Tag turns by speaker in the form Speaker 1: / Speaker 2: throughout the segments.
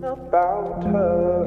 Speaker 1: About her.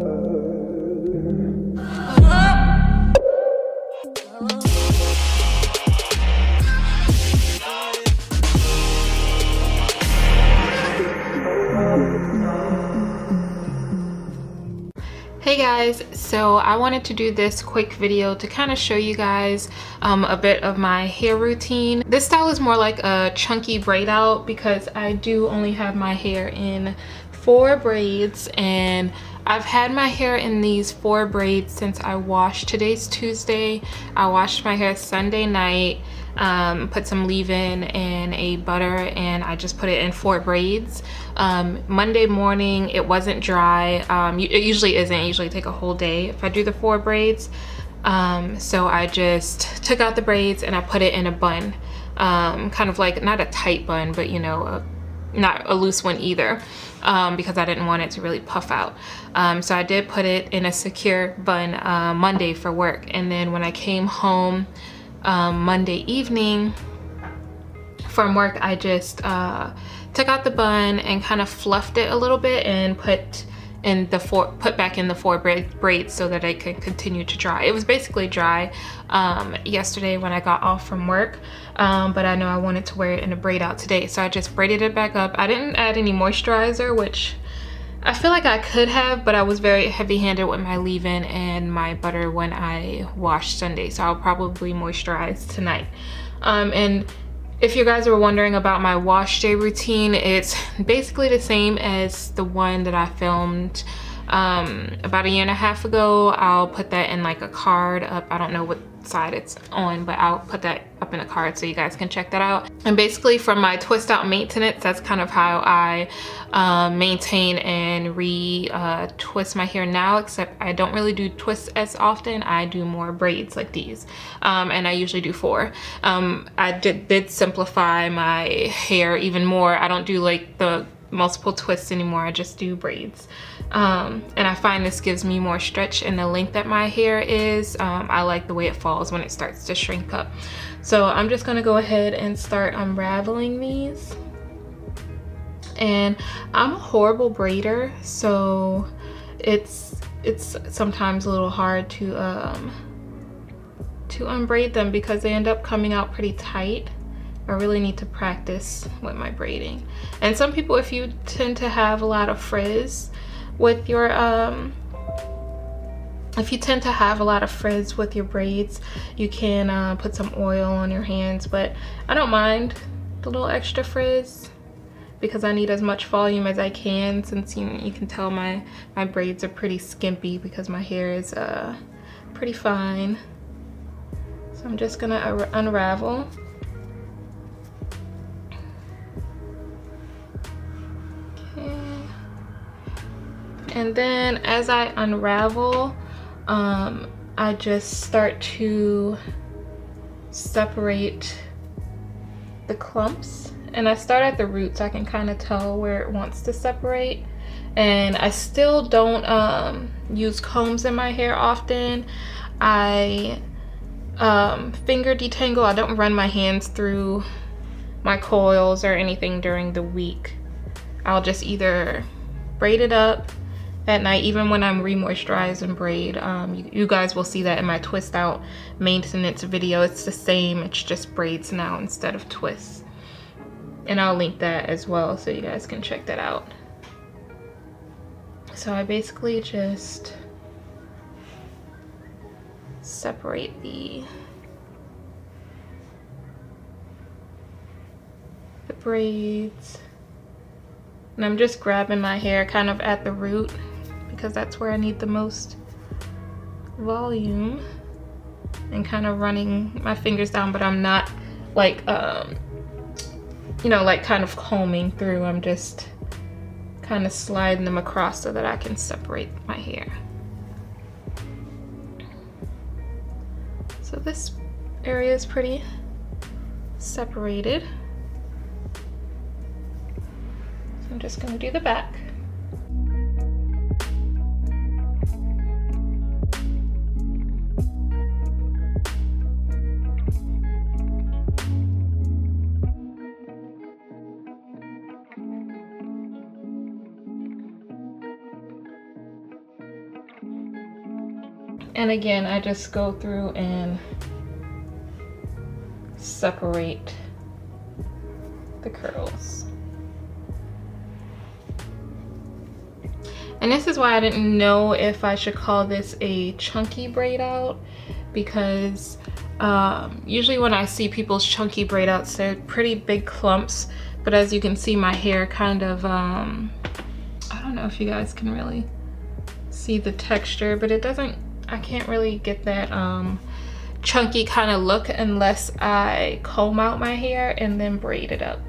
Speaker 2: Hey guys, so I wanted to do this quick video to kind of show you guys a bit of my hair routine. This style is more like a chunky braid out because I do only have my hair in 4 braids, and I've had my hair in these 4 braids since I washed. Today's Tuesday. I washed my hair Sunday night, put some leave-in and a butter, and I just put it in 4 braids. Monday morning it wasn't dry. It usually isn't. It usually take a whole day if I do the 4 braids. So I just took out the braids and I put it in a bun, kind of like not a tight bun, but you know, not a loose one either, because I didn't want it to really puff out. So I did put it in a secure bun Monday for work, and then when I came home Monday evening from work, I just took out the bun and kind of fluffed it a little bit and put back in the 4 braids so that it could continue to dry. It was basically dry yesterday when I got off from work, but I know I wanted to wear it in a braid out today, so I just braided it back up. I didn't add any moisturizer, which I feel like I could have, but I was very heavy-handed with my leave-in and my butter when I washed Sunday, so I'll probably moisturize tonight. And if you guys were wondering about my wash day routine, it's basically the same as the one that I filmed about 1.5 years ago. I'll put that in like a card up. I don't know what side it's on, but I'll put that up in a card so you guys can check that out. And basically from my twist out maintenance, that's kind of how I maintain and twist my hair now, except I don't really do twists as often. I do more braids like these, and I usually do 4. I did simplify my hair even more. I don't do like the multiple twists anymore. I just do braids, and I find this gives me more stretch in the length that my hair is. I like the way it falls when it starts to shrink up. So I'm just gonna go ahead and start unraveling these. And I'm a horrible braider, so it's sometimes a little hard to unbraid them because they end up coming out pretty tight. I really need to practice with my braiding. And some people, if you tend to have a lot of frizz with your braids, you can put some oil on your hands, but I don't mind the little extra frizz because I need as much volume as I can, since you can tell my braids are pretty skimpy because my hair is pretty fine. So I'm just gonna unravel. And then as I unravel, I just start to separate the clumps. And I start at the roots. So I can kind of tell where it wants to separate. And I still don't use combs in my hair often. I finger detangle. I don't run my hands through my coils or anything during the week. I'll just either braid it up at night, even when I'm re-moisturize and braid. You guys will see that in my twist out maintenance video. It's the same, it's just braids now instead of twists. And I'll link that as well so you guys can check that out. So I basically just separate the braids. And I'm just grabbing my hair kind of at the root because that's where I need the most volume, and kind of running my fingers down, but I'm not like, you know, like kind of combing through. I'm just kind of sliding them across so that I can separate my hair. So this area is pretty separated. I'm just going to do the back. And again, I just go through and separate the curls. And this is why I didn't know if I should call this a chunky braid out, because usually when I see people's chunky braid outs, they're pretty big clumps. But as you can see, my hair kind of, I don't know if you guys can really see the texture, but it doesn't, I can't really get that chunky kind of look unless I comb out my hair and then braid it up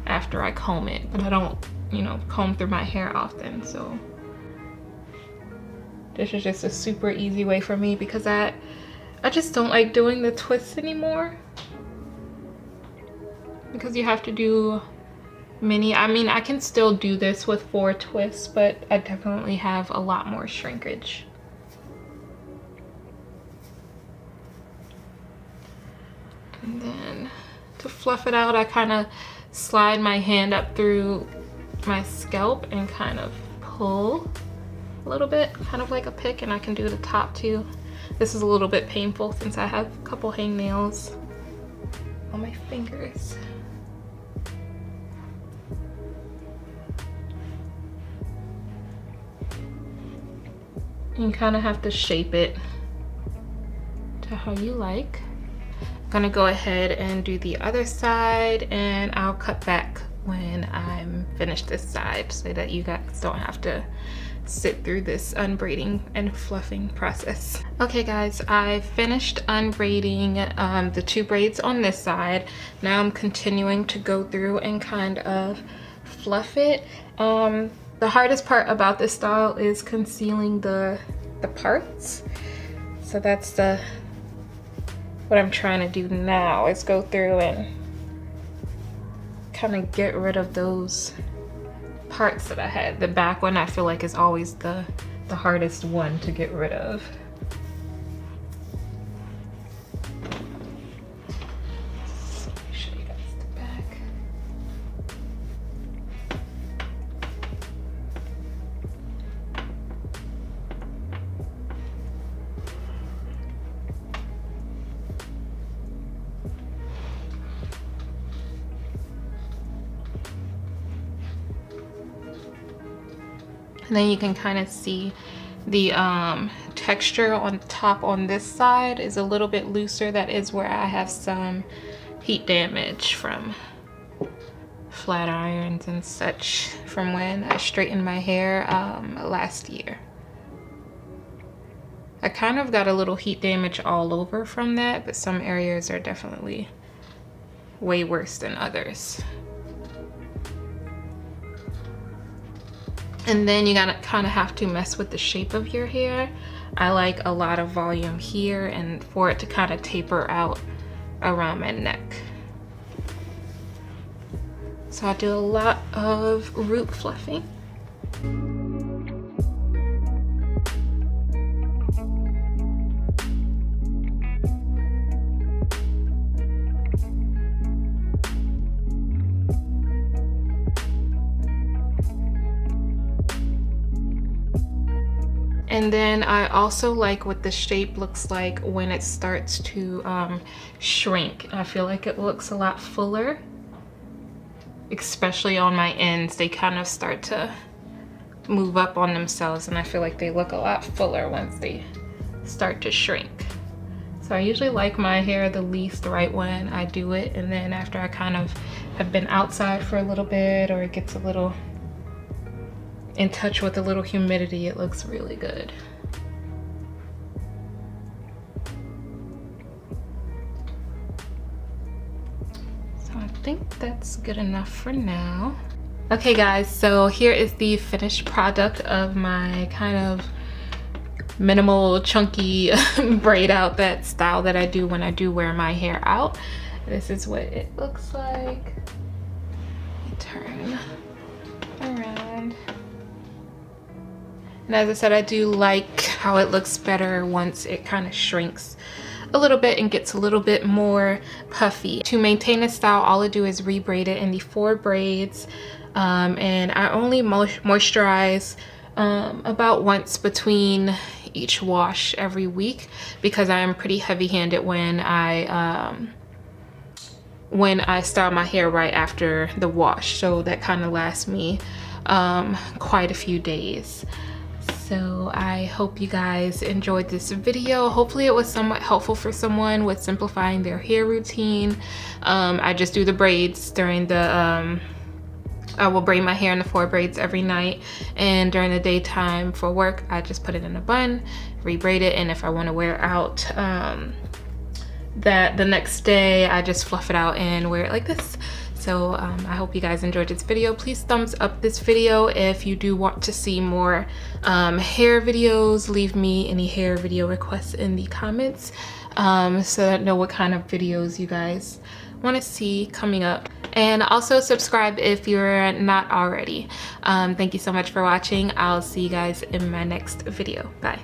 Speaker 2: after I comb it. But I don't, you know, comb through my hair often, so this is just a super easy way for me, because I just don't like doing the twists anymore, because you have to do many. I mean, I can still do this with 4 twists, but I definitely have a lot more shrinkage. And then to fluff it out, I kind of slide my hand up through my scalp and kind of pull a little bit, kind of like a pick, and I can do the top too. This is a little bit painful since I have a couple hangnails on my fingers. You kind of have to shape it to how you like. I'm gonna go ahead and do the other side, and I'll cut back when I'm finished this side so that you guys don't have to sit through this unbraiding and fluffing process. Okay guys, I finished unbraiding the 2 braids on this side. Now I'm continuing to go through and kind of fluff it. The hardest part about this style is concealing the parts. So that's what I'm trying to do now, is go through and kind of get rid of those parts that I had. The back one I feel like is always the hardest one to get rid of. Let me show you guys the back. And then you can kind of see the texture on top on this side is a little bit looser. That is where I have some heat damage from flat irons and such from when I straightened my hair last year. I kind of got a little heat damage all over from that, but some areas are definitely way worse than others. And then you gotta kind of have to mess with the shape of your hair. I like a lot of volume here and for it to kind of taper out around my neck. So I do a lot of root fluffing. And then I also like what the shape looks like when it starts to shrink. I feel like it looks a lot fuller, especially on my ends. They kind of start to move up on themselves, and I feel like they look a lot fuller once they start to shrink. So I usually like my hair the least right when I do it, and then after I kind of have been outside for a little bit, or it gets a little in touch with a little humidity, it looks really good. So I think that's good enough for now. Okay guys, so here is the finished product of my kind of minimal chunky braid out, that style that I do when I do wear my hair out. This is what it looks like. Turn around. And as I said, I do like how it looks better once it kind of shrinks a little bit and gets a little bit more puffy. To maintain this style, all I do is rebraid it in the 4 braids. And I only moisturize about once between each wash every week, because I am pretty heavy-handed when I style my hair right after the wash. So that kind of lasts me quite a few days. So I hope you guys enjoyed this video. Hopefully it was somewhat helpful for someone with simplifying their hair routine. I just do the braids during the I will braid my hair in the 4 braids every night, and during the daytime for work I just put it in a bun, re-braid it, and if I want to wear out that the next day I just fluff it out and wear it like this. So I hope you guys enjoyed this video. Please thumbs up this video. If you do want to see more hair videos, leave me any hair video requests in the comments so that I know what kind of videos you guys want to see coming up. And also subscribe if you're not already. Thank you so much for watching. I'll see you guys in my next video. Bye.